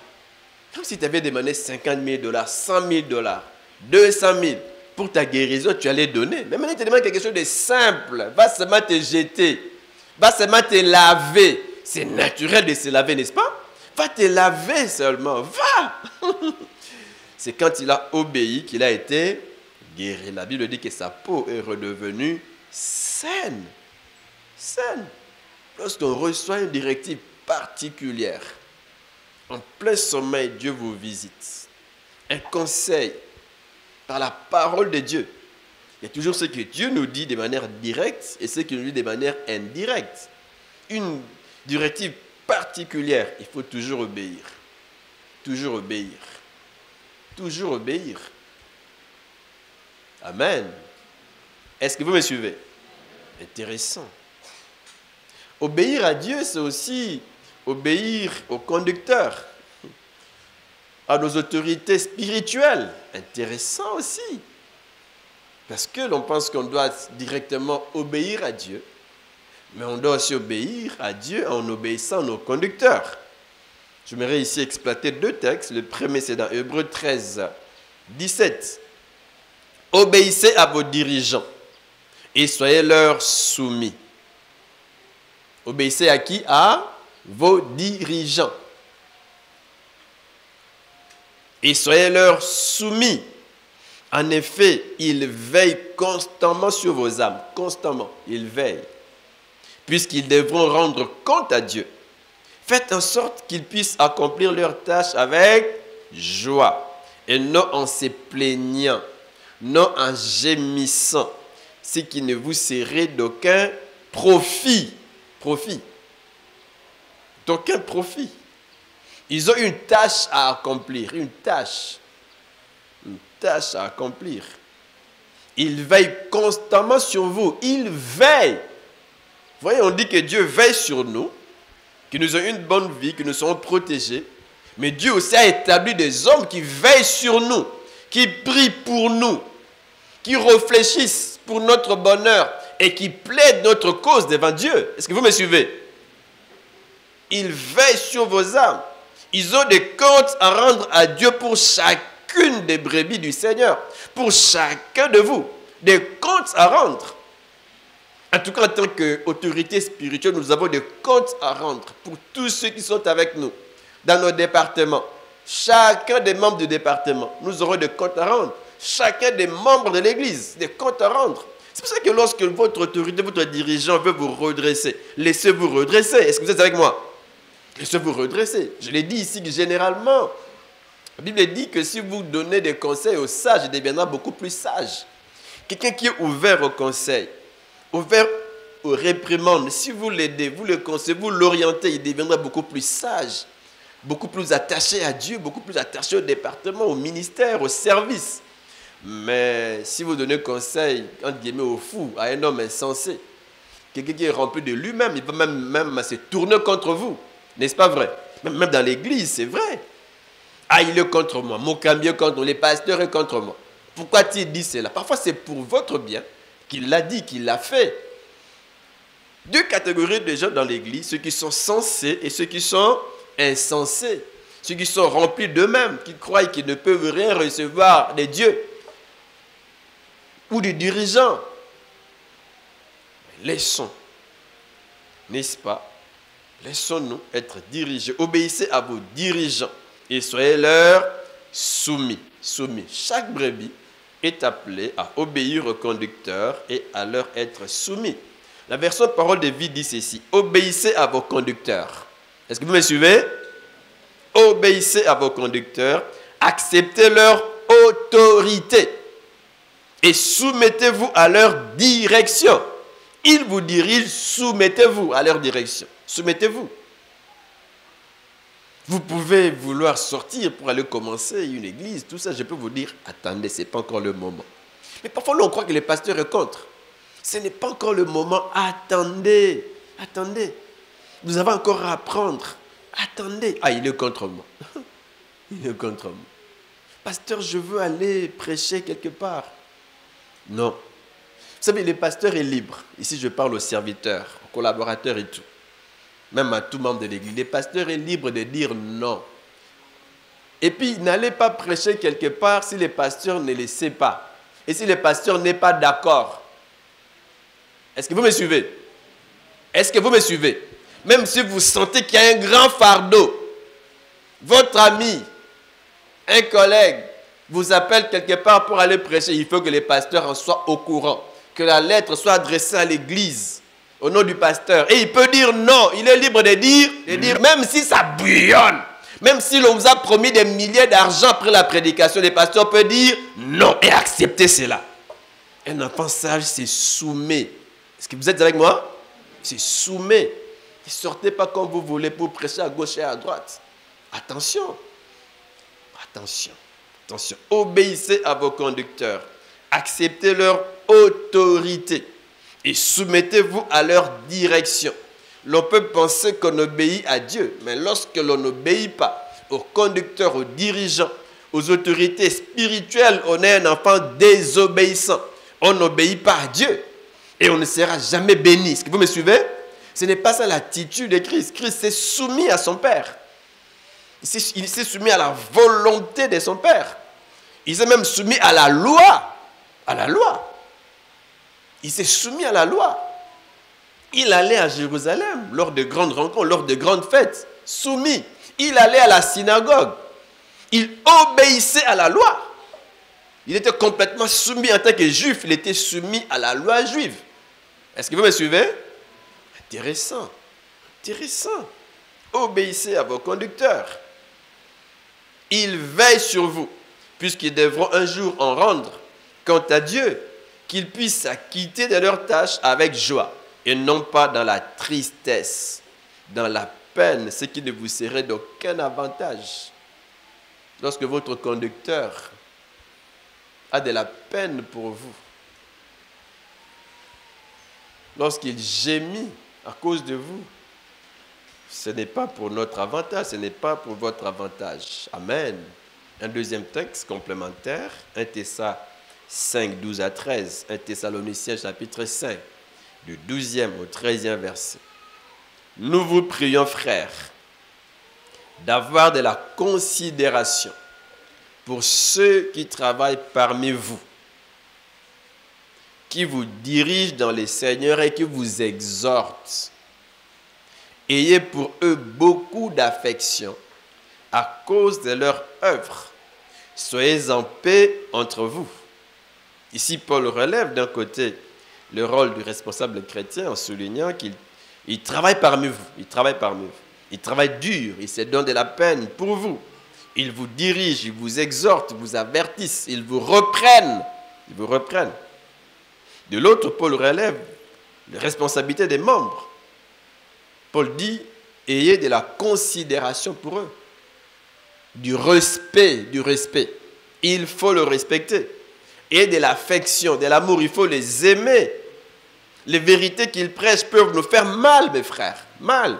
Comme si tu avais demandé 50 000 $, 100 000 $, 200 000 pour ta guérison, tu allais donner. Mais maintenant, il te demande quelque chose de simple. Va seulement te jeter. Va seulement te laver. C'est naturel de se laver, n'est-ce pas? Va te laver seulement. Va. C'est quand il a obéi qu'il a été guéri. La Bible dit que sa peau est redevenue saine. Saine. Lorsqu'on reçoit une directive particulière, en plein sommeil, Dieu vous visite. Un conseil par la parole de Dieu. Il y a toujours ce que Dieu nous dit de manière directe et ce qu'il nous dit de manière indirecte. Une directive particulière, il faut toujours obéir. Toujours obéir. Toujours obéir. Amen. Est-ce que vous me suivez? Intéressant. Obéir à Dieu, c'est aussi obéir au conducteur, à nos autorités spirituelles. Intéressant aussi. Parce que l'on pense qu'on doit directement obéir à Dieu, mais on doit aussi obéir à Dieu en obéissant à nos conducteurs. J'aimerais ici exploiter 2 textes. Le premier, c'est dans Hébreux 13, 17. Obéissez à vos dirigeants et soyez leur soumis. Obéissez à qui? À vos dirigeants. Et soyez leur soumis. En effet, ils veillent constamment sur vos âmes. Constamment, ils veillent. Puisqu'ils devront rendre compte à Dieu. Faites en sorte qu'ils puissent accomplir leurs tâches avec joie. Et non en se plaignant, non en gémissant. Ce qui ne vous serait d'aucun profit. Profit. D'aucun profit. Ils ont une tâche à accomplir. Une tâche. Une tâche à accomplir. Ils veillent constamment sur vous. Ils veillent. Vous voyez, on dit que Dieu veille sur nous, que nous avons une bonne vie, que nous sommes protégés. Mais Dieu aussi a établi des hommes qui veillent sur nous, qui prient pour nous, qui réfléchissent pour notre bonheur et qui plaident notre cause devant Dieu. Est-ce que vous me suivez? Ils veillent sur vos âmes. Ils ont des comptes à rendre à Dieu pour chacune des brebis du Seigneur. Pour chacun de vous. Des comptes à rendre. En tout cas, en tant qu'autorité spirituelle, nous avons des comptes à rendre pour tous ceux qui sont avec nous dans nos départements. Chacun des membres du département, nous aurons des comptes à rendre. Chacun des membres de l'Église, des comptes à rendre. C'est pour ça que lorsque votre autorité, votre dirigeant veut vous redresser, laissez-vous redresser. Est-ce que vous êtes avec moi? Laissez-vous redresser. Je l'ai dit ici que généralement, la Bible dit que si vous donnez des conseils aux sages, il deviendra beaucoup plus sage. Quelqu'un qui est ouvert au conseil, ouvert aux réprimandes, si vous l'aidez, vous le conseillez, vous l'orientez, il deviendra beaucoup plus sage, beaucoup plus attaché à Dieu, beaucoup plus attaché au département, au ministère, au service. Mais si vous donnez conseil, entre guillemets, au fou, à un homme insensé, quelqu'un qui est rempli de lui-même, il peut même se tourner contre vous. N'est-ce pas vrai? Même dans l'église, c'est vrai. Ah, il est contre moi, mon camion est contre moi, les pasteurs sont contre moi. Pourquoi a-t-il dit cela? Parfois, c'est pour votre bien qu'il l'a dit, qu'il l'a fait. Deux catégories de gens dans l'église, ceux qui sont sensés et ceux qui sont insensés. Ceux qui sont remplis d'eux-mêmes, qui croient qu'ils ne peuvent rien recevoir de Dieu ou des dirigeants. Laissons, n'est-ce pas? Laissons-nous être dirigés. Obéissez à vos dirigeants et soyez leur soumis. Soumis. Chaque brebis est appelée à obéir au conducteur et à leur être soumis. La version Parole de vie dit ceci. Obéissez à vos conducteurs. Est-ce que vous me suivez? Obéissez à vos conducteurs. Acceptez leur autorité. Et soumettez-vous à leur direction. Ils vous dirigent, soumettez-vous à leur direction. Soumettez-vous. Vous pouvez vouloir sortir pour aller commencer une église, tout ça, je peux vous dire, attendez, ce n'est pas encore le moment. Mais parfois, on croit que les pasteurs sont contre. Ce n'est pas encore le moment. Attendez, attendez. Vous avez encore à apprendre. Attendez. Ah, il est contre moi. Il est contre moi. Pasteur, je veux aller prêcher quelque part. Non. Vous savez, le pasteur est libre. Ici, je parle aux serviteurs, aux collaborateurs et tout. Même à tout membre de l'église. Le pasteur est libre de dire non. Et puis, n'allez pas prêcher quelque part si le pasteur ne le sait pas. Et si le pasteur n'est pas d'accord. Est-ce que vous me suivez? Est-ce que vous me suivez? Même si vous sentez qu'il y a un grand fardeau, votre ami, un collègue, vous appelle quelque part pour aller prêcher, il faut que les pasteurs en soient au courant. Que la lettre soit adressée à l'église, au nom du pasteur. Et il peut dire non, il est libre de dire même si ça bouillonne, même si l'on vous a promis des milliers d'argent après la prédication, les pasteurs peuvent dire non et accepter cela. Un enfant sage se soumet. Est-ce que vous êtes avec moi? Se soumet. Ne sortez pas comme vous voulez pour prêcher à gauche et à droite. Attention. Attention. Attention. Obéissez à vos conducteurs. Acceptez leur autorité. Et soumettez-vous à leur direction. L'on peut penser qu'on obéit à Dieu, mais lorsque l'on n'obéit pas aux conducteurs, aux dirigeants, aux autorités spirituelles, on est un enfant désobéissant. On n'obéit pas à Dieu et on ne sera jamais béni. Est-ce que vous me suivez? Ce n'est pas ça l'attitude de Christ. Christ s'est soumis à son Père. Il s'est soumis à la volonté de son Père. Il s'est même soumis à la loi. À la loi. Il s'est soumis à la loi. Il allait à Jérusalem lors de grandes rencontres, lors de grandes fêtes. Soumis. Il allait à la synagogue. Il obéissait à la loi. Il était complètement soumis en tant que juif. Il était soumis à la loi juive. Est-ce que vous me suivez? Intéressant. Intéressant. Obéissez à vos conducteurs. Ils veillent sur vous, puisqu'ils devront un jour en rendre quant à Dieu, qu'ils puissent s'acquitter de leurs tâches avec joie, et non pas dans la tristesse, dans la peine, ce qui ne vous serait d'aucun avantage. Lorsque votre conducteur a de la peine pour vous, lorsqu'il gémit à cause de vous, ce n'est pas pour notre avantage, ce n'est pas pour votre avantage. Amen. Un deuxième texte complémentaire, 1 Thessaloniciens 5, 12 à 13. 1 Thessaloniciens chapitre 5, du 12e au 13e verset. Nous vous prions, frères, d'avoir de la considération pour ceux qui travaillent parmi vous, qui vous dirigent dans les seigneurs et qui vous exhortent. Ayez pour eux beaucoup d'affection à cause de leur œuvre. Soyez en paix entre vous. Ici, Paul relève d'un côté le rôle du responsable chrétien en soulignant qu'il travaille parmi vous. Il travaille parmi vous. Il travaille dur. Il se donne de la peine pour vous. Il vous dirige, il vous exhorte, il vous avertisse, il vous reprenne. Ils vous reprennent. De l'autre, Paul relève les responsabilités des membres. Paul dit, ayez de la considération pour eux. Du respect. Il faut le respecter. Et de l'affection, de l'amour, il faut les aimer. Les vérités qu'ils prêchent peuvent nous faire mal, mes frères. Mal.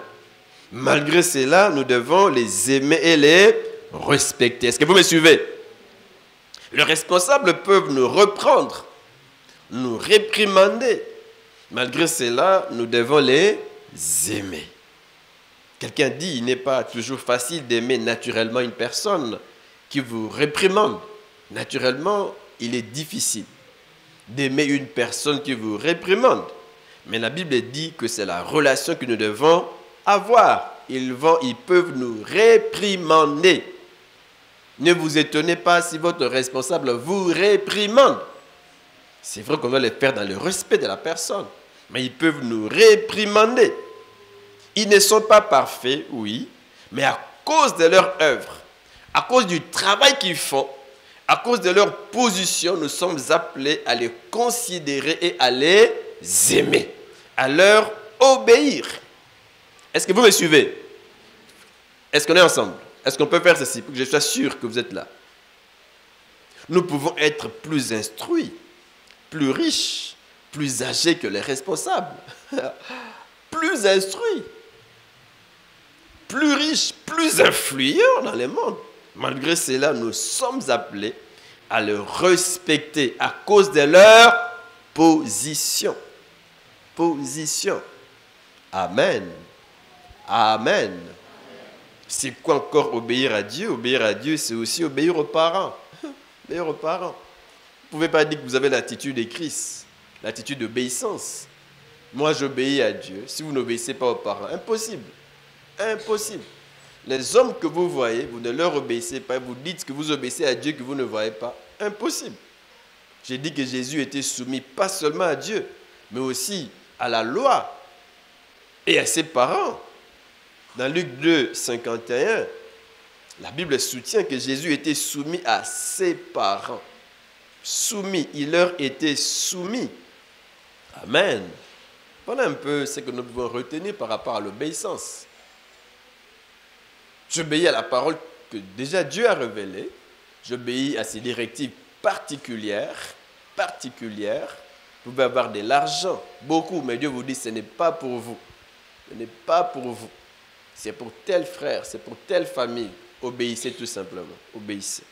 Malgré cela, nous devons les aimer et les respecter. Est-ce que vous me suivez? Les responsables peuvent nous reprendre, nous réprimander. Malgré cela, nous devons les aimer. Quelqu'un dit, il n'est pas toujours facile d'aimer naturellement une personne qui vous réprimande. Naturellement, il est difficile d'aimer une personne qui vous réprimande. Mais la Bible dit que c'est la relation que nous devons avoir. Ils peuvent nous réprimander. Ne vous étonnez pas si votre responsable vous réprimande. C'est vrai qu'on doit le faire dans le respect de la personne. Mais ils peuvent nous réprimander. Ils ne sont pas parfaits, oui, mais à cause de leur œuvre, à cause du travail qu'ils font, à cause de leur position, nous sommes appelés à les considérer et à les aimer, à leur obéir. Est-ce que vous me suivez? Est-ce qu'on est ensemble? Est-ce qu'on peut faire ceci pour que je sois sûr que vous êtes là? Nous pouvons être plus instruits, plus riches, plus âgés que les responsables, plus instruits, plus riches, plus influents dans le monde. Malgré cela, nous sommes appelés à le respecter à cause de leur position. Position. Amen. Amen. C'est quoi encore obéir à Dieu? Obéir à Dieu, c'est aussi obéir aux parents. Obéir aux parents. Vous ne pouvez pas dire que vous avez l'attitude de Christ, l'attitude d'obéissance. Moi, j'obéis à Dieu. Si vous n'obéissez pas aux parents, impossible. Impossible. Les hommes que vous voyez, vous ne leur obéissez pas. Vous dites que vous obéissez à Dieu que vous ne voyez pas. Impossible. J'ai dit que Jésus était soumis pas seulement à Dieu, mais aussi à la loi et à ses parents. Dans Luc 2, 51, la Bible soutient que Jésus était soumis à ses parents. Soumis, il leur était soumis. Amen. Voilà un peu ce que nous pouvons retenir par rapport à l'obéissance. J'obéis à la parole que déjà Dieu a révélée. J'obéis à ses directives particulières. Vous pouvez avoir de l'argent, beaucoup, mais Dieu vous dit ce n'est pas pour vous. Ce n'est pas pour vous. C'est pour tel frère, c'est pour telle famille. Obéissez tout simplement. Obéissez.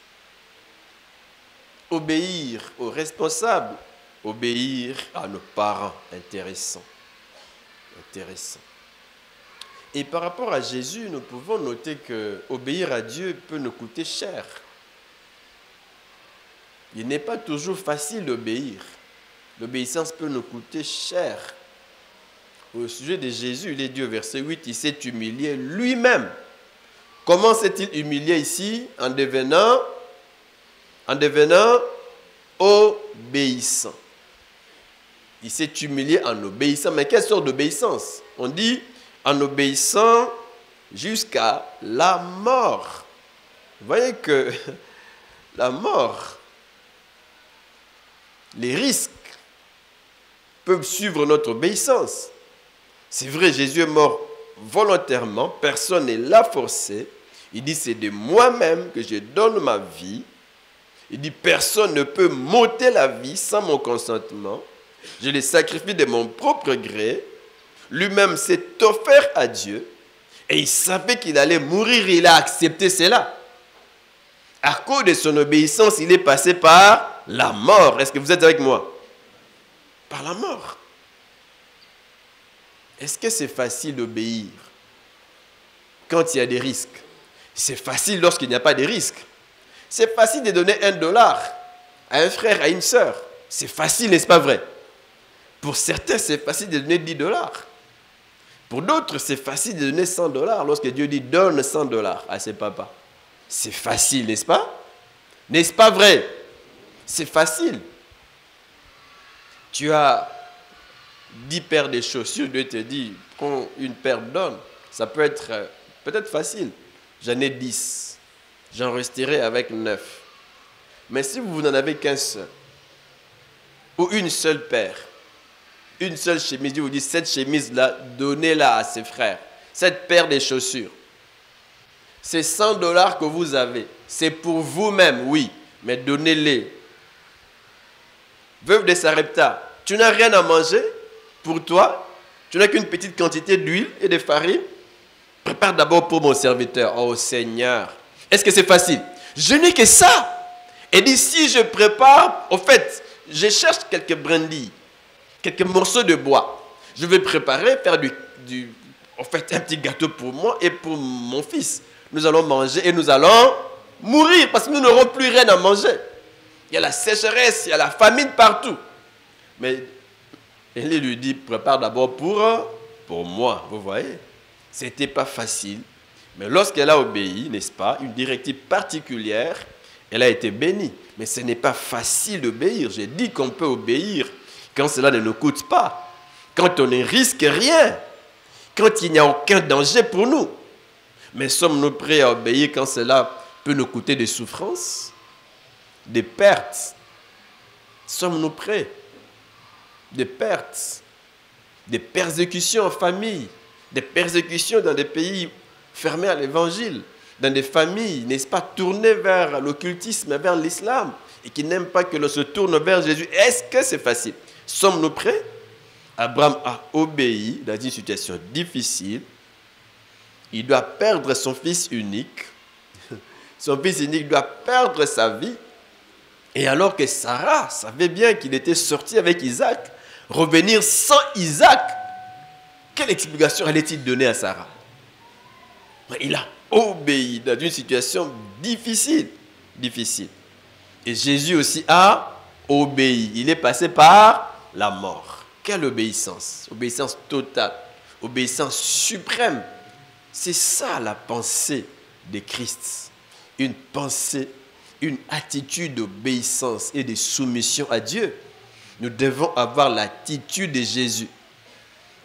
Obéir aux responsables. Obéir à nos parents. Intéressant. Intéressant. Et par rapport à Jésus, nous pouvons noter que obéir à Dieu peut nous coûter cher. Il n'est pas toujours facile d'obéir. L'obéissance peut nous coûter cher. Au sujet de Jésus, il est dit au verset 8, il s'est humilié lui-même. Comment s'est-il humilié ici? En devenant obéissant. Il s'est humilié en obéissant. Mais quelle sorte d'obéissance? On dit en obéissant jusqu'à la mort. Vous voyez que la mort, les risques peuvent suivre notre obéissance. C'est vrai, Jésus est mort volontairement, personne ne l'a forcé. Il dit, c'est de moi-même que je donne ma vie. Il dit, personne ne peut m'ôter la vie sans mon consentement. Je les sacrifie de mon propre gré. Lui-même s'est offert à Dieu. Et il savait qu'il allait mourir, il a accepté cela. À cause de son obéissance, il est passé par la mort. Est-ce que vous êtes avec moi? Par la mort. Est-ce que c'est facile d'obéir quand il y a des risques? C'est facile lorsqu'il n'y a pas de risques. C'est facile de donner $1 à un frère, à une sœur. C'est facile, n'est-ce pas vrai? Pour certains, c'est facile de donner 10 dollars. Pour d'autres, c'est facile de donner 100 dollars lorsque Dieu dit donne 100 dollars à ses papas. C'est facile, n'est-ce pas? N'est-ce pas vrai? C'est facile. Tu as 10 paires de chaussures, Dieu te dit, prends une paire, donne. Ça peut être peut-être facile. J'en ai 10. J'en resterai avec 9. Mais si vous n'en avez qu'un seul, ou une seule paire, une seule chemise, Dieu vous dit, cette chemise-là, donnez-la à ses frères. Cette paire de chaussures. C'est 100 dollars que vous avez. C'est pour vous-même, oui, mais donnez-les. Veuve de Sarepta, tu n'as rien à manger pour toi. Tu n'as qu'une petite quantité d'huile et de farine. Prépare d'abord pour mon serviteur. Oh Seigneur, est-ce que c'est facile? Je n'ai que ça. Et d'ici, je prépare, au fait, je cherche quelques brindilles, quelques morceaux de bois. Je vais préparer, faire en fait, un petit gâteau pour moi et pour mon fils. Nous allons manger et nous allons mourir parce que nous n'aurons plus rien à manger. Il y a la sécheresse, il y a la famine partout. Mais Élie lui dit, prépare d'abord pour moi, vous voyez. Ce n'était pas facile. Mais lorsqu'elle a obéi, n'est-ce pas, une directive particulière, elle a été bénie. Mais ce n'est pas facile d'obéir. J'ai dit qu'on peut obéir quand cela ne nous coûte pas. Quand on ne risque rien. Quand il n'y a aucun danger pour nous. Mais sommes-nous prêts à obéir quand cela peut nous coûter des souffrances, des pertes? Sommes-nous prêts? Des pertes, des persécutions en famille, des persécutions dans des pays fermés à l'évangile, dans des familles, n'est-ce pas, tournées vers l'occultisme, vers l'islam, et qui n'aiment pas que l'on se tourne vers Jésus. Est-ce que c'est facile? Sommes-nous prêts? Abraham a obéi dans une situation difficile. Il doit perdre son fils unique. Son fils unique doit perdre sa vie. Et alors que Sarah savait bien qu'il était sorti avec Isaac, revenir sans Isaac, quelle explication allait-il donner à Sarah? Il a obéi dans une situation difficile. Difficile. Et Jésus aussi a obéi. Il est passé par la mort. Quelle obéissance? Obéissance totale. Obéissance suprême. C'est ça la pensée de Christ. Une pensée, une attitude d'obéissance et de soumission à Dieu. Nous devons avoir l'attitude de Jésus.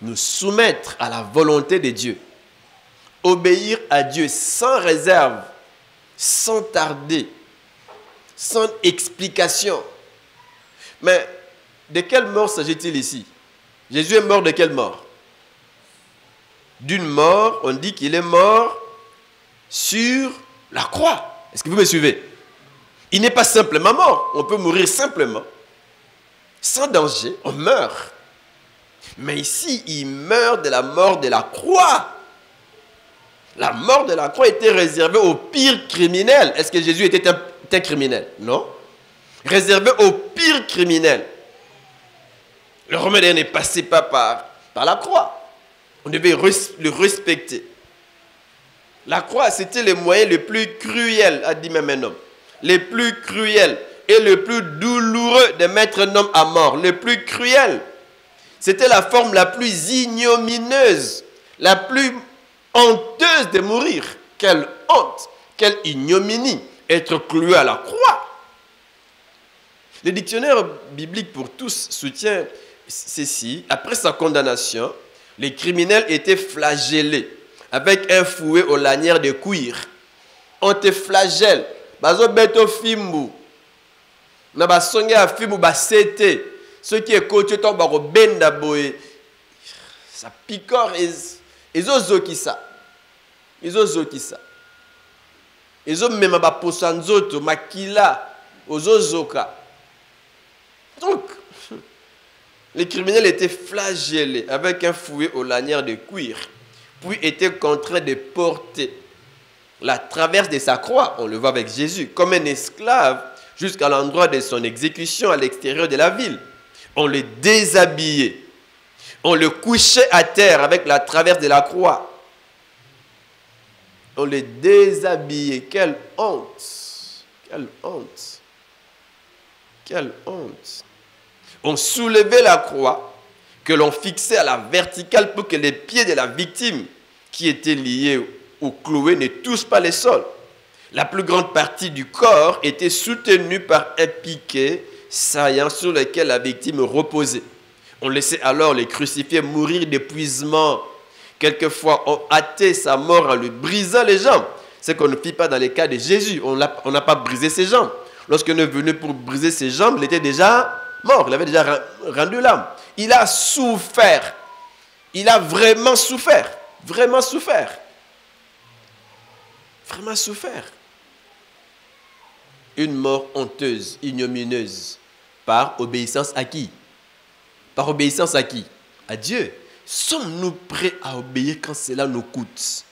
Nous soumettre à la volonté de Dieu. Obéir à Dieu sans réserve, sans tarder, sans explication. Mais de quelle mort s'agit-il ici? Jésus est mort de quelle mort? D'une mort, on dit qu'il est mort sur la croix. Est-ce que vous me suivez? Il n'est pas simplement mort. On peut mourir simplement, sans danger, on meurt. Mais ici, il meurt de la mort de la croix. La mort de la croix était réservée aux pires criminels. Est-ce que Jésus était un criminel? Non. Réservé aux pires criminels. Le Romain n'est passé pas par la croix. On devait le respecter. La croix, c'était le moyen le plus cruel, a dit même un homme. Le plus cruel et le plus douloureux de mettre un homme à mort. Le plus cruel. C'était la forme la plus ignominieuse, la plus honteuse de mourir. Quelle honte, quelle ignominie, être cloué à la croix. Le dictionnaire biblique pour tous soutient ceci. Après sa condamnation, les criminels étaient flagellés avec un fouet aux lanières de cuir. On te flagelle. Bazo beto fimbu. Na basonge a fimbu basete. Ce qui est coach to baro benda boy. Ça picore et ozo qui ça. Ils ozo qui ça. Ils ont même ba posanzoto makila ozozoka. Donc les criminels étaient flagellés avec un fouet aux lanières de cuir, puis étaient contraints de porter la traverse de sa croix, on le voit avec Jésus, comme un esclave jusqu'à l'endroit de son exécution à l'extérieur de la ville. On le déshabillait, on le couchait à terre avec la traverse de la croix. On le déshabillait. Quelle honte! Quelle honte! Quelle honte! On soulevait la croix que l'on fixait à la verticale pour que les pieds de la victime qui étaient liés ou cloués ne touchent pas les sols. La plus grande partie du corps était soutenue par un piquet saillant sur lequel la victime reposait. On laissait alors les crucifiés mourir d'épuisement. Quelquefois, on hâtait sa mort en lui brisant les jambes. Ce qu'on ne fit pas dans les cas de Jésus. On n'a pas brisé ses jambes. Lorsqu'on est venu pour briser ses jambes, il était déjà mort. Il avait déjà rendu l'âme. Il a souffert. Il a vraiment souffert. Vraiment souffert. Vraiment souffert. Une mort honteuse, ignominieuse. Par obéissance à qui? Par obéissance à qui? À Dieu. Sommes-nous prêts à obéir quand cela nous coûte?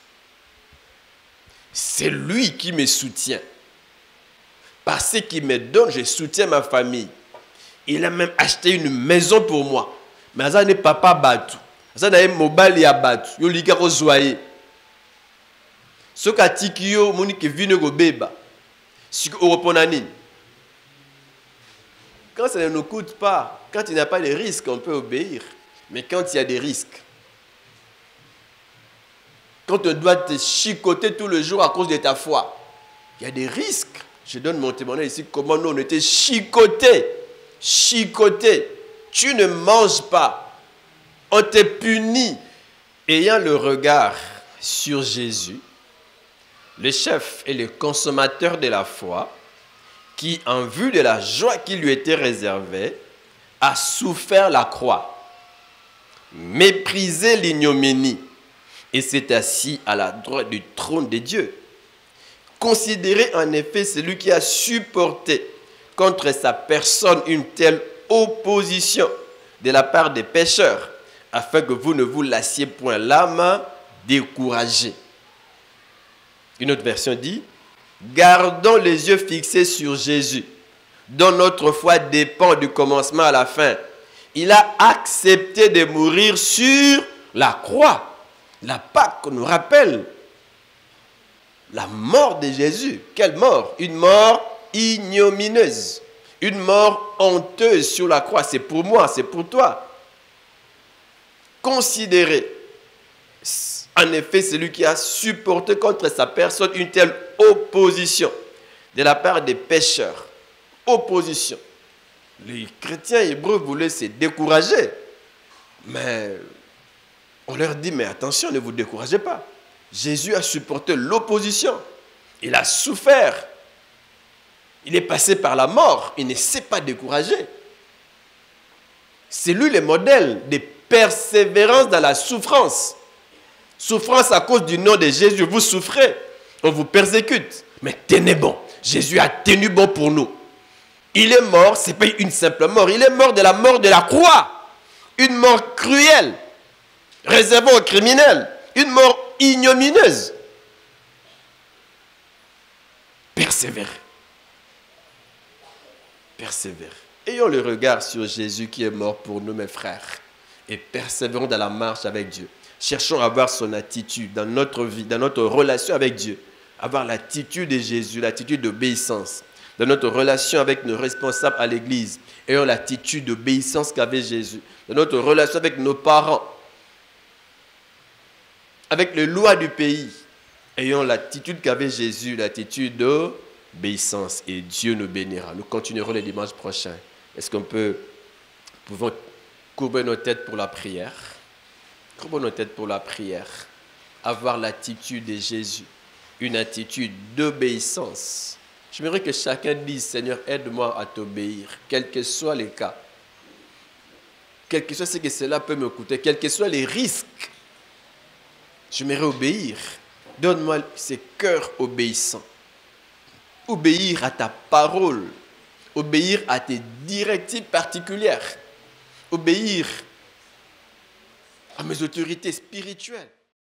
C'est lui qui me soutient. Par ce qu'il me donne, je soutiens ma famille. Il a même acheté une maison pour moi. Mais ça n'est pas battu. Ça n'est pas mobile à battu. Il y a des ce qui a tiki yo moni ke vino go beba. Quand ça ne nous coûte pas, quand il n'y a pas de risques, on peut obéir. Mais quand il y a des risques, quand on doit te chicoter tout le jour à cause de ta foi, il y a des risques. Je donne mon témoignage ici, comment nous on était chicotés. Chicotés. Tu ne manges pas. On te punit. Ayant le regard sur Jésus, le chef et le consommateur de la foi, qui, en vue de la joie qui lui était réservée, a souffert la croix, méprisé l'ignominie, et s'est assis à la droite du trône de Dieu. Considérez en effet celui qui a supporté contre sa personne une telle opposition de la part des pécheurs, afin que vous ne vous lassiez point l'âme découragée. Une autre version dit, gardons les yeux fixés sur Jésus, dont notre foi dépend du commencement à la fin. Il a accepté de mourir sur la croix. La Pâque nous rappelle la mort de Jésus. Quelle mort? Une mort ignominieuse. Une mort honteuse sur la croix. C'est pour moi, c'est pour toi. Considérez, en effet, celui qui a supporté contre sa personne une telle opposition de la part des pécheurs. Opposition. Les chrétiens hébreux voulaient se décourager. Mais on leur dit, mais attention, ne vous découragez pas. Jésus a supporté l'opposition. Il a souffert. Il est passé par la mort. Il ne s'est pas découragé. C'est lui le modèle de persévérance dans la souffrance. Souffrance à cause du nom de Jésus. Vous souffrez, on vous persécute. Mais tenez bon. Jésus a tenu bon pour nous. Il est mort, ce n'est pas une simple mort. Il est mort de la mort de la croix. Une mort cruelle, réservée aux criminels. Une mort ignominieuse. Persévérez. Persévérez. Ayons le regard sur Jésus qui est mort pour nous, mes frères. Et persévérons dans la marche avec Dieu. Cherchons à avoir son attitude dans notre vie, dans notre relation avec Dieu. Avoir l'attitude de Jésus, l'attitude d'obéissance. Dans notre relation avec nos responsables à l'église. Ayons l'attitude d'obéissance qu'avait Jésus. Dans notre relation avec nos parents. Avec les lois du pays. Ayons l'attitude qu'avait Jésus, l'attitude d'obéissance. Et Dieu nous bénira. Nous continuerons les dimanches prochains. Est-ce qu'on pouvons courber nos têtes pour la prière? Courbons nos têtes pour la prière. Avoir l'attitude de Jésus. Une attitude d'obéissance. J'aimerais que chacun dise, Seigneur, aide-moi à t'obéir, quels que soient les cas. Quel que soit ce que cela peut me coûter, quels que soient les risques. J'aimerais obéir. Donne-moi ce cœur obéissant. Obéir à ta parole. Obéir à tes directives particulières. Obéir à mes autorités spirituelles.